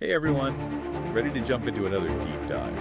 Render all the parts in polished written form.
Hey everyone, ready to jump into another deep dive.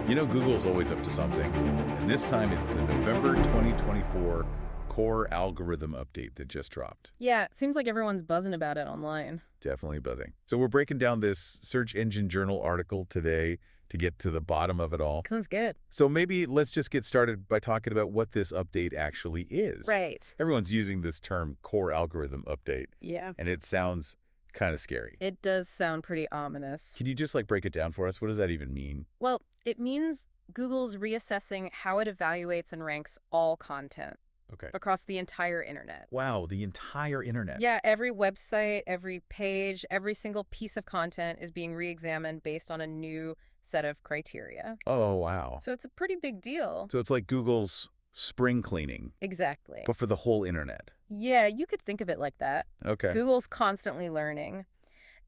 You know Google's always up to something, and this time it's the November 2024 Core Algorithm Update that just dropped. Yeah, it seems like everyone's buzzing about it online. Definitely buzzing. So we're breaking down this Search Engine Journal article today to get to the bottom of it all. Sounds good. So maybe let's just get started by talking about what this update actually is. Right. Everyone's using this term Core Algorithm Update, Yeah. and it sounds kind of scary. It does sound pretty ominous. Can you just break it down for us? What does that even mean? Well, it means Google's reassessing how it evaluates and ranks all content Okay. across the entire internet. Wow, the entire internet. Yeah, every website, every page, every single piece of content is being re-examined based on a new set of criteria. Oh, wow. So it's a pretty big deal. So it's like Google's spring cleaning, Exactly. but for the whole internet. Yeah, you could think of it like that. Okay. Google's constantly learning,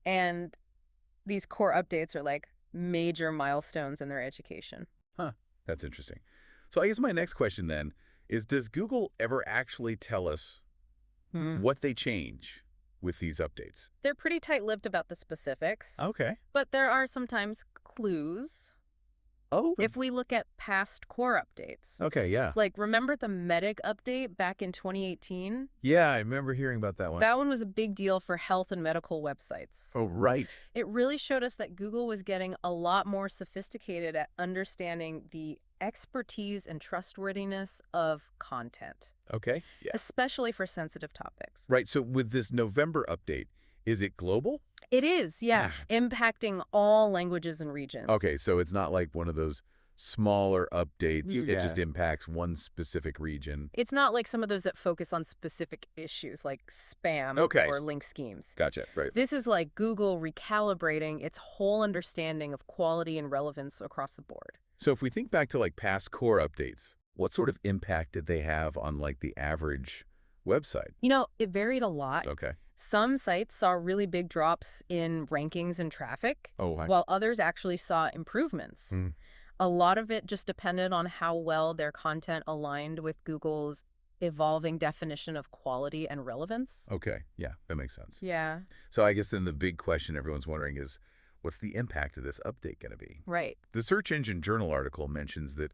and these core updates are like major milestones in their education. Huh. That's interesting. So I guess my next question then is, does Google ever actually tell us what they change with these updates? They're pretty tight-lipped about the specifics, Okay. but there are sometimes clues Oh. if we look at past core updates. Okay, yeah. Like, remember the Medic update back in 2018? Yeah, I remember hearing about that one. That one was a big deal for health and medical websites. Oh, right. It really showed us that Google was getting a lot more sophisticated at understanding the expertise and trustworthiness of content, Okay. Yeah. especially for sensitive topics. Right. So with this November update, is it global? It is, yeah, impacting all languages and regions. Okay, so it's not like one of those smaller updates that Yeah. just impacts one specific region. It's not like some of those that focus on specific issues like spam Okay. or link schemes. Gotcha. Right. This is like Google recalibrating its whole understanding of quality and relevance across the board. So if we think back to past core updates, what sort of impact did they have on the average website? You know, it varied a lot. Okay. Some sites saw really big drops in rankings and traffic, Oh, while others actually saw improvements. Hmm. A lot of it just depended on how well their content aligned with Google's evolving definition of quality and relevance. Okay. Yeah, that makes sense. Yeah, So I guess then the big question everyone's wondering is, what's the impact of this update going to be? right. The Search Engine Journal article mentions that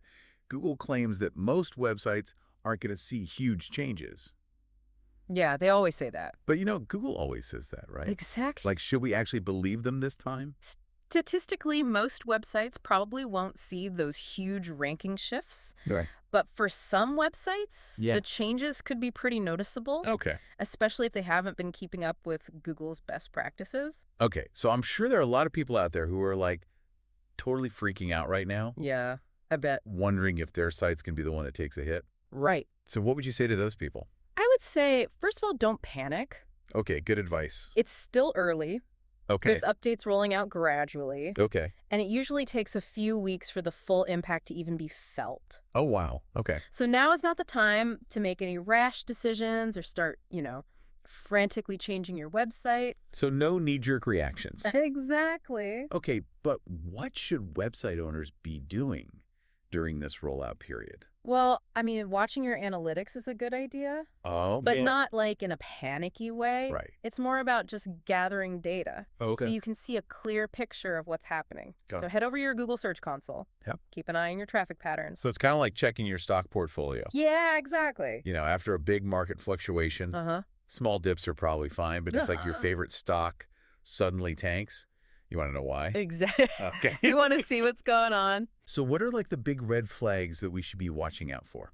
Google claims that most websites aren't going to see huge changes. Yeah, they always say that. But Google always says that, right? Exactly. Should we actually believe them this time? Statistically, most websites probably won't see those huge ranking shifts. Right. But for some websites, Yeah. the changes could be pretty noticeable, Okay. especially if they haven't been keeping up with Google's best practices. Okay. So I'm sure there are a lot of people out there who are totally freaking out right now, Yeah, I bet. wondering if their site's going to be the one that takes a hit. Right. So what would you say to those people? I would say, first of all, don't panic. Okay. Good advice. It's still early. Okay. This update's rolling out gradually, Okay. and it usually takes a few weeks for the full impact to even be felt. Oh, wow. Okay. So now is not the time to make any rash decisions or start, frantically changing your website. So no knee-jerk reactions. Exactly. Okay. But what should website owners be doing during this rollout period? Well, I mean, watching your analytics is a good idea, Oh, but yeah. not in a panicky way. Right. It's more about just gathering data Okay. so you can see a clear picture of what's happening. Got So it. head over to your Google Search Console. Yep. Keep an eye on your traffic patterns. So it's kind of like checking your stock portfolio. Yeah, exactly. After a big market fluctuation, Uh-huh. small dips are probably fine, but if your favorite stock suddenly tanks, you want to know why? Exactly. Okay. You want to see what's going on? So what are the big red flags that we should be watching out for?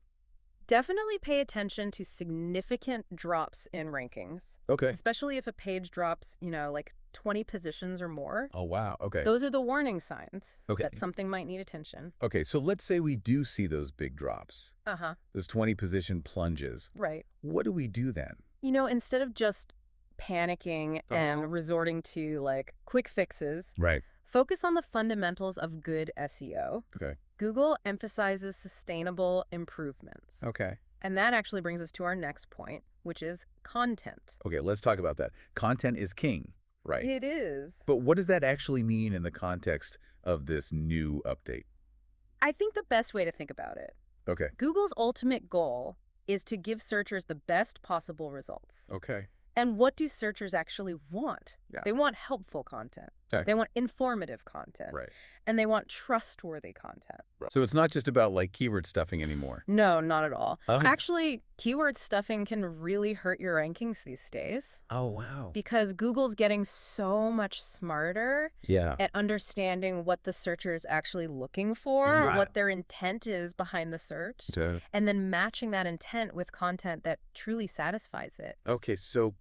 Definitely pay attention to significant drops in rankings, Okay. especially if a page drops, 20 positions or more. Oh, wow. Okay. Those are the warning signs Okay. that something might need attention. Okay, so let's say we do see those big drops, Uh-huh. those 20 position plunges. Right. What do we do then? Instead of just panicking and resorting to quick fixes, Right. focus on the fundamentals of good SEO. Okay. Google emphasizes sustainable improvements. Okay. And that actually brings us to our next point, which is content. Okay, let's talk about that. Content is king, right? It is. But what does that actually mean in the context of this new update? I think the best way to think about it, Okay. Google's ultimate goal is to give searchers the best possible results. Okay. And what do searchers actually want? Yeah. They want helpful content. Okay. They want informative content. Right. And they want trustworthy content. So it's not just about like keyword stuffing anymore. No, not at all. Oh. Actually, keyword stuffing can really hurt your rankings these days Oh, wow. because Google's getting so much smarter Yeah. at understanding what the searcher is actually looking for, Right. what their intent is behind the search, and then matching that intent with content that truly satisfies it. Okay, so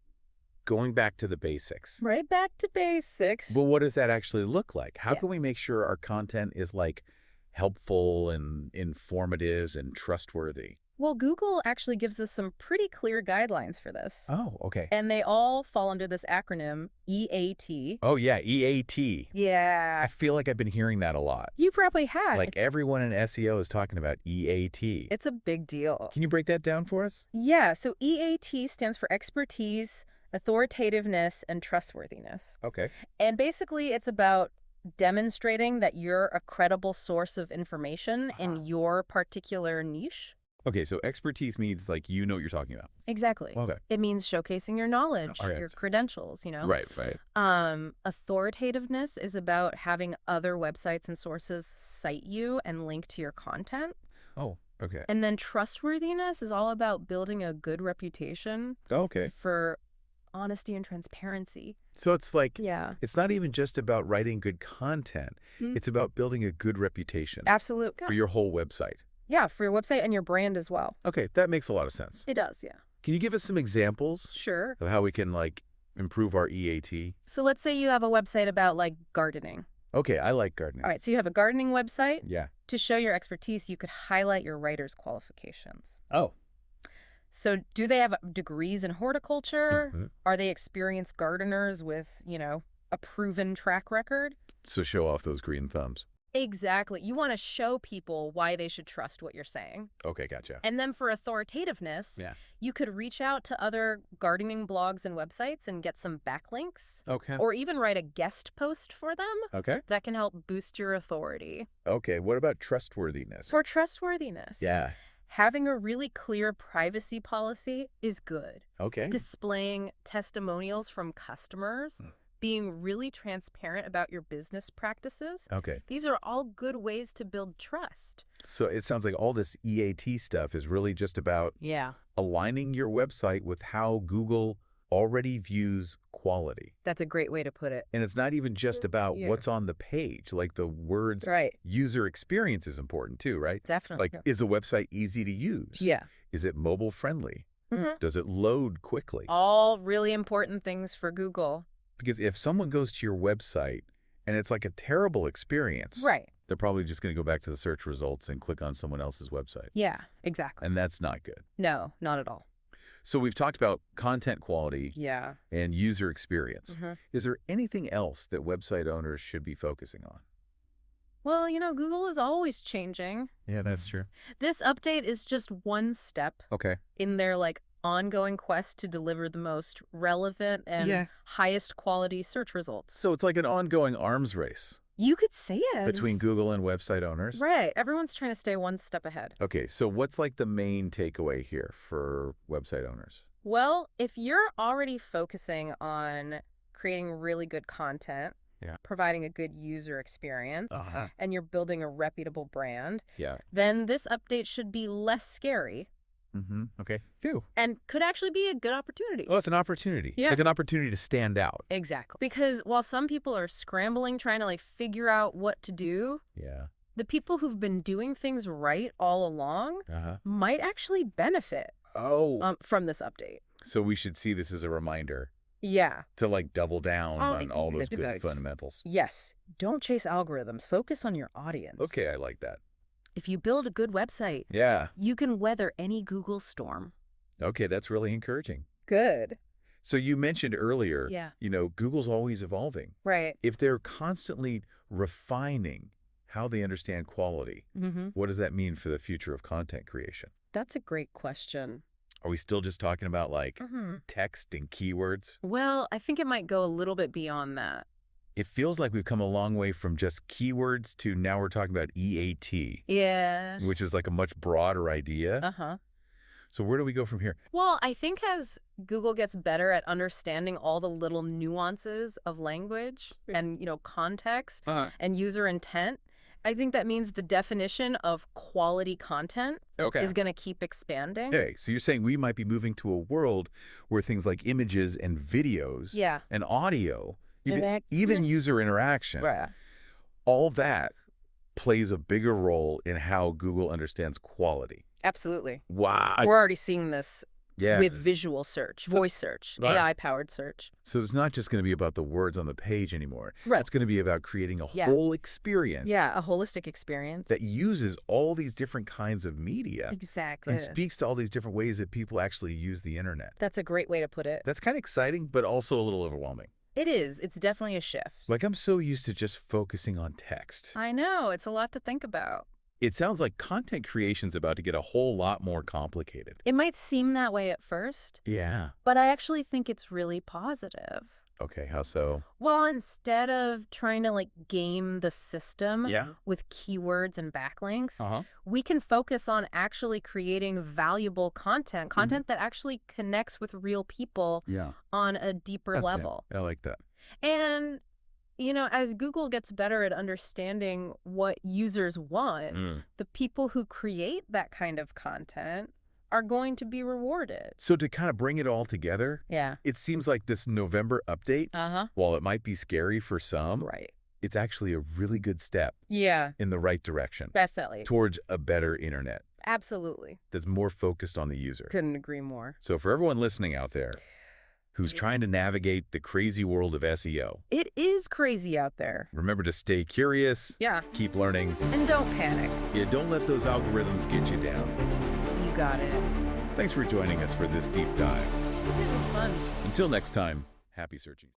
going back to the basics. Right back to basics. Well, what does that actually look like? How Yeah. can we make sure our content is like helpful and informative and trustworthy? Well, Google actually gives us some pretty clear guidelines for this. Oh, okay. And they all fall under this acronym, EAT. Oh, yeah, EAT. I Yeah. feel like I've been hearing that a lot. You probably had. Like everyone in SEO is talking about EAT. It's a big deal. Can you break that down for us? Yeah, so EAT stands for expertise, authoritativeness, and trustworthiness. Okay. And basically, it's about demonstrating that you're a credible source of information in your particular niche. Okay, so expertise means like you know what you're talking about. Exactly. Okay. It means showcasing your knowledge, All right. your credentials, you know? Right, right. Authoritativeness is about having other websites and sources cite you and link to your content. Oh, okay. And then trustworthiness is all about building a good reputation Okay. for honesty and transparency. So it's like, Yeah. it's not even just about writing good content. Mhm. It's about building a good reputation Absolutely. for your whole website. Yeah, for your website and your brand as well. Okay, that makes a lot of sense. It does, yeah. Can you give us some examples Sure. of how we can like improve our EAT? So let's say you have a website about like gardening. Okay, I like gardening. All right, so you have a gardening website. Yeah. To show your expertise, you could highlight your writer's qualifications. Oh. So do they have degrees in horticulture? Mhm. Are they experienced gardeners with, a proven track record? So show off those green thumbs. Exactly. You want to show people why they should trust what you're saying. Okay, gotcha. And then for authoritativeness, Yeah. you could reach out to other gardening blogs and websites and get some backlinks, Okay. or even write a guest post for them Okay. that can help boost your authority. Okay, what about trustworthiness? For trustworthiness, Yeah. having a really clear privacy policy is good. Okay. Displaying testimonials from customers, being really transparent about your business practices. Okay. These are all good ways to build trust. So it sounds like all this EAT stuff is really just about Yeah. aligning your website with how Google already views quality. That's a great way to put it. And it's not even just about Yeah. what's on the page, like the words. Right. User experience is important too, right? Definitely. Like, is the website easy to use? Yeah. Is it mobile friendly? Mhm. Does it load quickly? All really important things for Google. Because if someone goes to your website and it's like a terrible experience, Right. they're probably just going to go back to the search results and click on someone else's website. Yeah, exactly. And that's not good. No, not at all. So we've talked about content quality Yeah. and user experience. Mhm. Is there anything else that website owners should be focusing on? Well, Google is always changing. Yeah, that's true. This update is just one step Okay. in their ongoing quest to deliver the most relevant and Yes. highest quality search results. So it's like an ongoing arms race You could say it. between Google and website owners. Right. Everyone's trying to stay one step ahead. Okay, so what's like the main takeaway here for website owners? Well, if you're already focusing on creating really good content, Yeah. providing a good user experience, Uh-huh. and you're building a reputable brand, Yeah. then this update should be less scary Mm-hmm. Okay. Phew. and could actually be a good opportunity. Well, it's an opportunity. Yeah. Like an opportunity to stand out. Exactly. Because while some people are scrambling, trying to figure out what to do, Yeah. the people who've been doing things right all along Uh-huh. might actually benefit Oh. from this update. So we should see this as a reminder Yeah. to double down Oh, on all those good yes. fundamentals. Yes. Don't chase algorithms. Focus on your audience. Okay, I like that. If you build a good website, Yeah. you can weather any Google storm. Okay, that's really encouraging. Good. So you mentioned earlier, Yeah. Google's always evolving. Right. If they're constantly refining how they understand quality, Mm-hmm. what does that mean for the future of content creation? That's a great question. Are we still just talking about Mm-hmm. text and keywords? Well, I think it might go a little bit beyond that. It feels like we've come a long way from just keywords to now we're talking about EAT, Yeah. which is like a much broader idea. Uh-huh. So where do we go from here? Well, I think as Google gets better at understanding all the little nuances of language and, context and user intent, I think that means the definition of quality content is going to keep expanding. Okay, so you're saying we might be moving to a world where things like images and videos and audio, even user interaction, all that plays a bigger role in how Google understands quality. Absolutely. Wow. We're already seeing this with visual search, voice search, AI-powered search. So it's not just going to be about the words on the page anymore. Right. It's going to be about creating a whole experience. Yeah, a holistic experience. That uses all these different kinds of media. Exactly. And speaks to all these different ways that people actually use the internet. That's a great way to put it. That's kind of exciting, but also a little overwhelming. It is. It's definitely a shift. Like, I'm so used to just focusing on text. I know. It's a lot to think about. It sounds like content creation's about to get a whole lot more complicated. It might seem that way at first. Yeah. But I actually think it's really positive. Okay, how so? Well, instead of trying to game the system with keywords and backlinks, we can focus on actually creating valuable content that actually connects with real people on a deeper level. I like that. And as Google gets better at understanding what users want, the people who create that kind of content are going to be rewarded. So to kind of bring it all together, it seems like this November update, while it might be scary for some, it's actually a really good step in the right direction. Definitely. Towards a better internet. Absolutely. That's more focused on the user. Couldn't agree more. So for everyone listening out there, who's trying to navigate the crazy world of SEO. It is crazy out there. Remember to stay curious. Keep learning. And don't panic. Don't let those algorithms get you down. You got it. Thanks for joining us for this deep dive. It was fun. Until next time, happy searching.